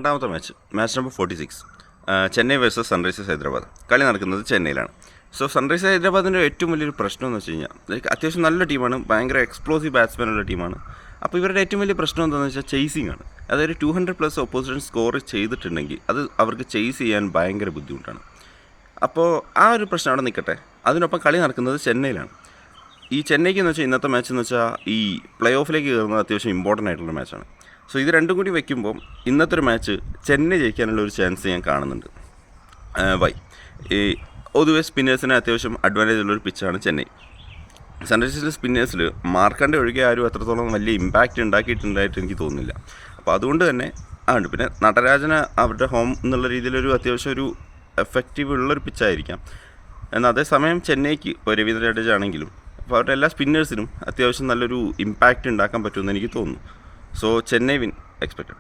രണ്ടാമത്തെ match number 46 Chennai versus Sunrisers Hyderabad. കളി നടക്കുന്നത് ചെന്നൈയിലാണ്. സോ സൺറൈസേഴ്സ് ഹൈദരാബാദിൻ്റെ ഏറ്റവും വലിയൊരു പ്രശ്നം എന്ന് വെച്ച് കഴിഞ്ഞാൽ അത്യാവശ്യം നല്ല ടീമാണ്, ഭയങ്കര എക്സ്പ്ലോസീവ് ബാറ്റ്സ്മാനുള്ള ടീമാണ്. അപ്പോൾ ഇവരുടെ ഏറ്റവും വലിയ പ്രശ്നം എന്താണെന്ന് വെച്ചാൽ ചേസിങ് ആണ്. അതായത് 200+ ഓപ്പോസിഷൻ സ്കോർ ചെയ്തിട്ടുണ്ടെങ്കിൽ അത് അവർക്ക് ചേസ് ചെയ്യാൻ ഭയങ്കര ബുദ്ധിമുട്ടാണ്. അപ്പോൾ ആ ഒരു പ്രശ്നം അവിടെ നിൽക്കട്ടെ. അതിനൊപ്പം കളി നടക്കുന്നത് ചെന്നൈയിലാണ്. ഈ ചെന്നൈക്ക് എന്ന് വെച്ചാൽ ഇന്നത്തെ മാച്ച് എന്ന് വെച്ചാൽ ഈ പ്ലേ ഓഫിലേക്ക് കയറുന്നത് അത്യാവശ്യം ഇമ്പോർട്ടൻ്റ് ആയിട്ടുള്ള മാച്ചാണ്. സോ ഇത് രണ്ടും കൂടി വയ്ക്കുമ്പോൾ ഇന്നത്തെ ഒരു മാച്ച് ചെന്നൈ ജയിക്കാനുള്ള ഒരു ചാൻസ് ഞാൻ കാണുന്നുണ്ട്. ഈ പൊതുവെ സ്പിന്നേഴ്സിന് അത്യാവശ്യം അഡ്വാൻറ്റേജ് ഉള്ളൊരു പിച്ചാണ് ചെന്നൈ. സൺറൈസേഴ്സിലെ സ്പിന്നേഴ്സിൽ മാർക്കൻ്റെ ഒഴികെ ആരും അത്രത്തോളം വലിയ ഇമ്പാക്റ്റ് ഉണ്ടാക്കിയിട്ടുണ്ടായിട്ട് എനിക്ക് തോന്നുന്നില്ല. അപ്പോൾ അതുകൊണ്ട് തന്നെ ഉണ്ട്. പിന്നെ നടരാജന് അവരുടെ ഹോം എന്നുള്ള രീതിയിലൊരു അത്യാവശ്യം ഒരു എഫക്റ്റീവ് ഉള്ളൊരു പിച്ചായിരിക്കാം. എന്നാൽ അതേസമയം ചെന്നൈക്ക് ഇപ്പോൾ രവീന്ദ്ര ജഡേജ ആണെങ്കിലും അപ്പോൾ അവരുടെ എല്ലാ സ്പിന്നേഴ്സിനും അത്യാവശ്യം നല്ലൊരു ഇമ്പാക്റ്റ് ഉണ്ടാക്കാൻ പറ്റുമെന്ന് എനിക്ക് തോന്നുന്നു. So Chennai win expected.